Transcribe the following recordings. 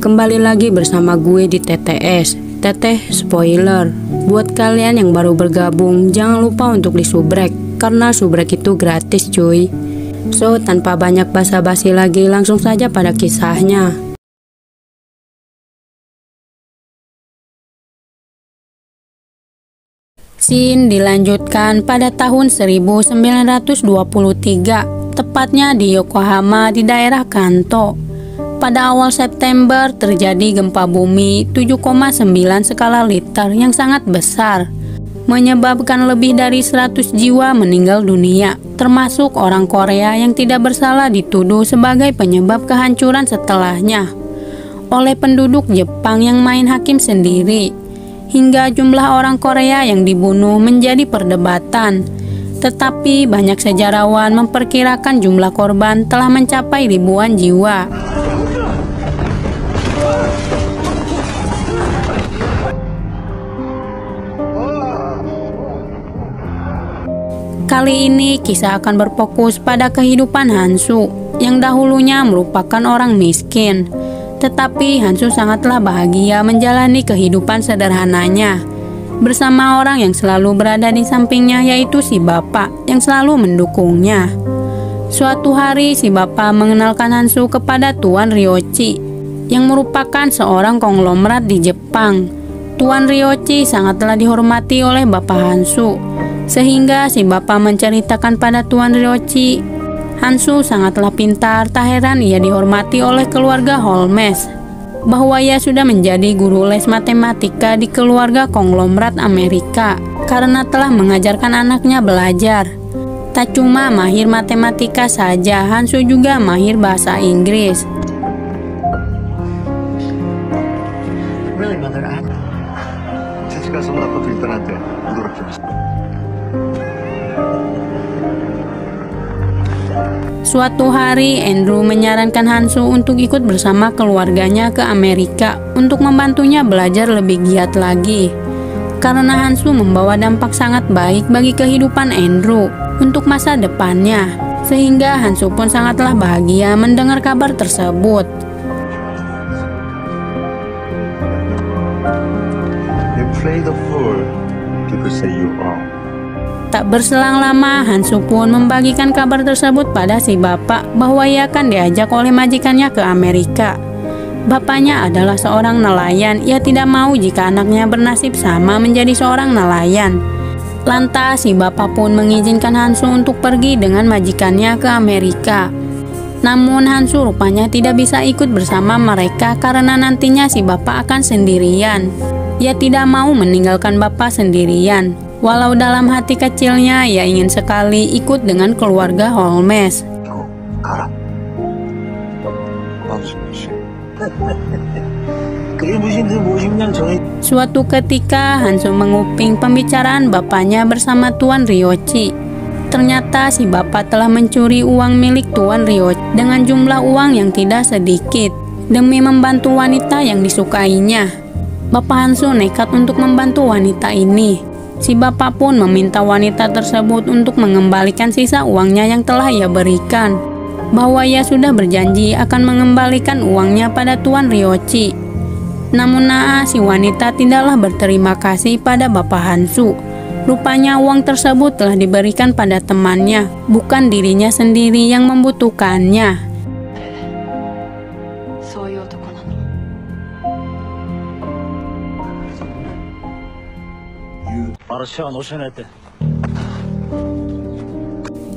kembali lagi bersama gue di TTS, Teteh Spoiler. Buat kalian yang baru bergabung, jangan lupa untuk disubrek, karena subrek itu gratis cuy. So, tanpa banyak basa-basi lagi, langsung saja pada kisahnya. Scene dilanjutkan pada tahun 1923, tepatnya di Yokohama di daerah Kanto. Pada awal September terjadi gempa bumi 7,9 skala Richter yang sangat besar, menyebabkan lebih dari 100 jiwa meninggal dunia, termasuk orang Korea yang tidak bersalah dituduh sebagai penyebab kehancuran setelahnya oleh penduduk Jepang yang main hakim sendiri. Hingga jumlah orang Korea yang dibunuh menjadi perdebatan, tetapi banyak sejarawan memperkirakan jumlah korban telah mencapai ribuan jiwa. Kali ini kisah akan berfokus pada kehidupan Hansu yang dahulunya merupakan orang miskin. Tetapi Hansu sangatlah bahagia menjalani kehidupan sederhananya bersama orang yang selalu berada di sampingnya, yaitu si bapak yang selalu mendukungnya. Suatu hari si bapak mengenalkan Hansu kepada Tuan Ryochi yang merupakan seorang konglomerat di Jepang. Tuan Ryochi sangatlah dihormati oleh bapak Hansu, sehingga si bapak menceritakan pada Tuan Ryochi, Hansu sangatlah pintar, tak heran ia dihormati oleh keluarga Holmes, bahwa ia sudah menjadi guru les matematika di keluarga konglomerat Amerika karena telah mengajarkan anaknya belajar. Tak cuma mahir matematika saja, Hansu juga mahir bahasa Inggris. Suatu hari, Andrew menyarankan Hansu untuk ikut bersama keluarganya ke Amerika untuk membantunya belajar lebih giat lagi. Karena Hansu membawa dampak sangat baik bagi kehidupan Andrew untuk masa depannya, sehingga Hansu pun sangatlah bahagia mendengar kabar tersebut. You play the fool, people say you are. Tak berselang lama, Hansu pun membagikan kabar tersebut pada si bapak bahwa ia akan diajak oleh majikannya ke Amerika. Bapaknya adalah seorang nelayan, ia tidak mau jika anaknya bernasib sama menjadi seorang nelayan. Lantas si bapak pun mengizinkan Hansu untuk pergi dengan majikannya ke Amerika. Namun Hansu rupanya tidak bisa ikut bersama mereka karena nantinya si bapak akan sendirian. Ia tidak mau meninggalkan bapak sendirian. Walau dalam hati kecilnya ia ingin sekali ikut dengan keluarga Holmes. Suatu ketika Hansu menguping pembicaraan bapaknya bersama Tuan Ryochi. Ternyata si bapak telah mencuri uang milik Tuan Ryochi dengan jumlah uang yang tidak sedikit demi membantu wanita yang disukainya. Bapak Hansu nekat untuk membantu wanita ini. Si bapak pun meminta wanita tersebut untuk mengembalikan sisa uangnya yang telah ia berikan, bahwa ia sudah berjanji akan mengembalikan uangnya pada Tuan Ryochi. Namun naas si wanita tidaklah berterima kasih pada bapak Hansu. Rupanya uang tersebut telah diberikan pada temannya, bukan dirinya sendiri yang membutuhkannya.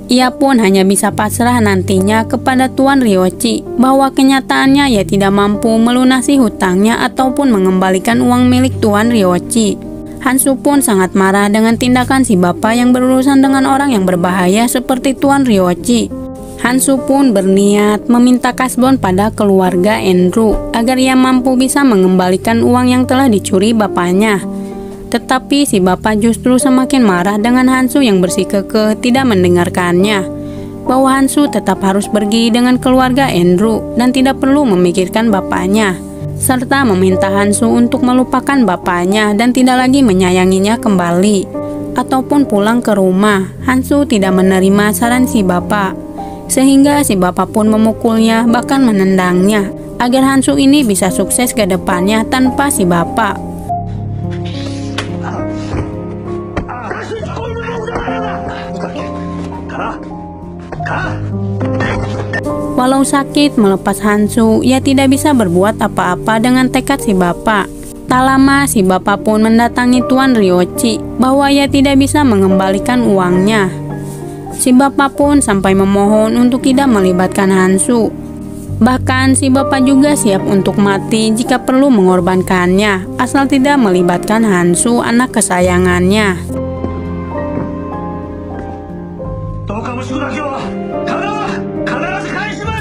Ia pun hanya bisa pasrah nantinya kepada Tuan Ryochi bahwa kenyataannya ia tidak mampu melunasi hutangnya ataupun mengembalikan uang milik Tuan Ryochi. Hansu pun sangat marah dengan tindakan si bapak yang berurusan dengan orang yang berbahaya seperti Tuan Ryochi. Hansu pun berniat meminta kasbon pada keluarga Andrew agar ia mampu bisa mengembalikan uang yang telah dicuri bapaknya. Tetapi si bapak justru semakin marah dengan Hansu yang bersikukuh tidak mendengarkannya, bahwa Hansu tetap harus pergi dengan keluarga Andrew dan tidak perlu memikirkan bapaknya, serta meminta Hansu untuk melupakan bapaknya dan tidak lagi menyayanginya kembali ataupun pulang ke rumah. Hansu tidak menerima saran si bapak, sehingga si bapak pun memukulnya bahkan menendangnya. agar Hansu ini bisa sukses ke depannya tanpa si bapak. Walau sakit melepas Hansu, ia tidak bisa berbuat apa-apa dengan tekad si bapak. Tak lama si bapak pun mendatangi Tuan Ryoichi bahwa ia tidak bisa mengembalikan uangnya. Si bapak pun sampai memohon untuk tidak melibatkan Hansu. Bahkan si bapak juga siap untuk mati jika perlu mengorbankannya, asal tidak melibatkan Hansu, anak kesayangannya.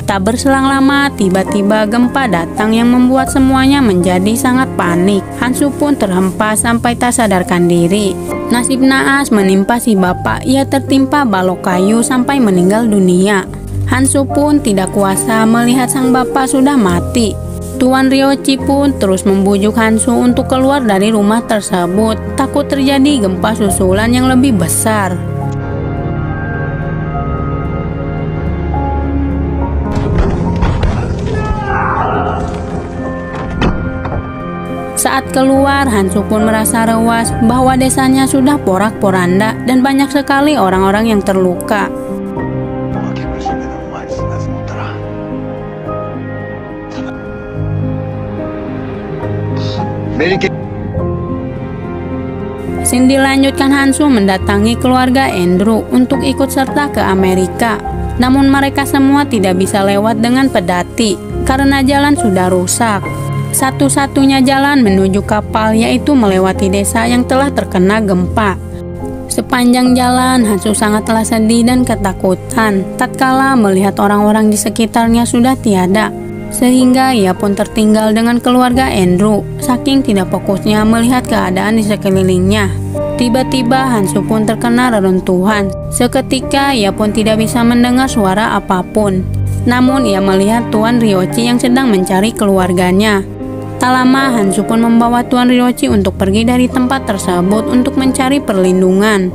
Tak berselang lama, tiba-tiba gempa datang yang membuat semuanya menjadi sangat panik. Hansu pun terhempas sampai tak sadarkan diri. Nasib naas menimpa si bapak, ia tertimpa balok kayu sampai meninggal dunia. Hansu pun tidak kuasa melihat sang bapak sudah mati. Tuan Ryoichi pun terus membujuk Hansu untuk keluar dari rumah tersebut, takut terjadi gempa susulan yang lebih besar. Saat keluar, Hansu pun merasa rewas bahwa desanya sudah porak-poranda dan banyak sekali orang-orang yang terluka. Scene dilanjutkan Hansu mendatangi keluarga Andrew untuk ikut serta ke Amerika. Namun mereka semua tidak bisa lewat dengan pedati karena jalan sudah rusak. Satu-satunya jalan menuju kapal yaitu melewati desa yang telah terkena gempa. Sepanjang jalan, Hansu sangatlah sedih dan ketakutan tatkala melihat orang-orang di sekitarnya sudah tiada. Sehingga ia pun tertinggal dengan keluarga Andrew, saking tidak fokusnya melihat keadaan di sekelilingnya. Tiba-tiba Hansu pun terkena reruntuhan. Seketika ia pun tidak bisa mendengar suara apapun. Namun ia melihat Tuan Ryoichi yang sedang mencari keluarganya. Tak lama Hansu pun membawa Tuan Ryoichi untuk pergi dari tempat tersebut untuk mencari perlindungan.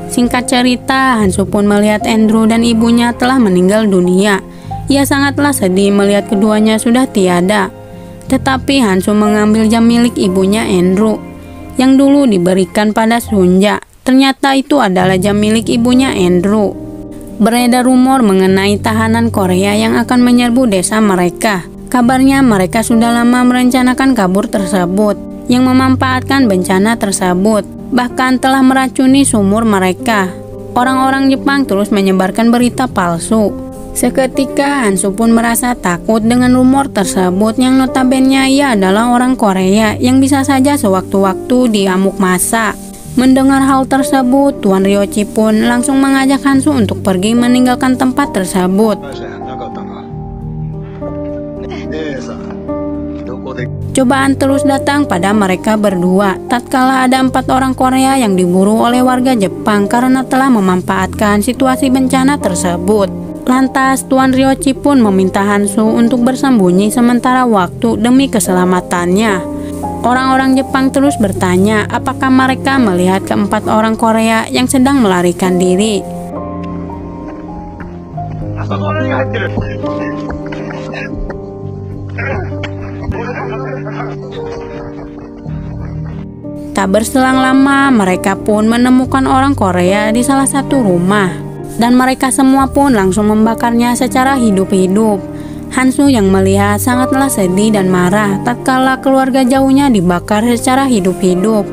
Singkat cerita, Hansu pun melihat Andrew dan ibunya telah meninggal dunia. Ia sangatlah sedih melihat keduanya sudah tiada. Tetapi Hansu mengambil jam milik ibunya Andrew yang dulu diberikan pada Sunja. Ternyata itu adalah jam milik ibunya Andrew. Beredar rumor mengenai tahanan Korea yang akan menyerbu desa mereka. Kabarnya mereka sudah lama merencanakan kabur tersebut, yang memanfaatkan bencana tersebut, bahkan telah meracuni sumur mereka. Orang-orang Jepang terus menyebarkan berita palsu. Seketika Hansu pun merasa takut dengan rumor tersebut yang notabene ia adalah orang Korea yang bisa saja sewaktu-waktu diamuk massa. Mendengar hal tersebut, Tuan Ryoichi pun langsung mengajak Hansu untuk pergi meninggalkan tempat tersebut. Cobaan terus datang pada mereka berdua tatkala ada 4 orang Korea yang diburu oleh warga Jepang karena telah memanfaatkan situasi bencana tersebut. Lantas Tuan Ryoichi pun meminta Hansu untuk bersembunyi sementara waktu demi keselamatannya. Orang-orang Jepang terus bertanya apakah mereka melihat ke-4 orang Korea yang sedang melarikan diri. Tak berselang lama, mereka pun menemukan orang Korea di salah satu rumah. Dan mereka semua pun langsung membakarnya secara hidup-hidup. Hansu yang melihat sangatlah sedih dan marah tatkala keluarga jauhnya dibakar secara hidup-hidup.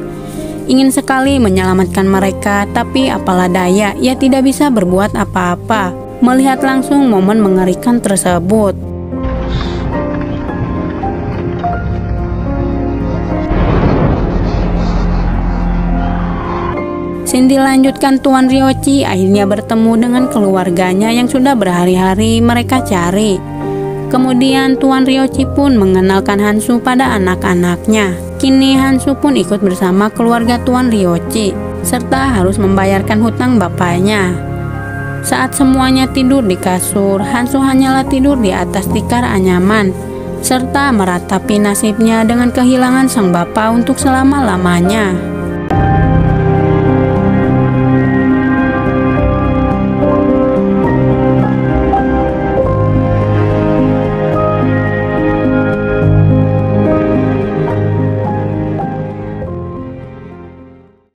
Ingin sekali menyelamatkan mereka, tapi apalah daya, ia tidak bisa berbuat apa-apa melihat langsung momen mengerikan tersebut. Scene dilanjutkan Tuan Ryoichi akhirnya bertemu dengan keluarganya yang sudah berhari-hari mereka cari. Kemudian Tuan Ryoichi pun mengenalkan Hansu pada anak-anaknya. Kini Hansu pun ikut bersama keluarga Tuan Ryoichi, serta harus membayarkan hutang bapaknya. Saat semuanya tidur di kasur, Hansu hanyalah tidur di atas tikar anyaman, serta meratapi nasibnya dengan kehilangan sang bapa untuk selama-lamanya.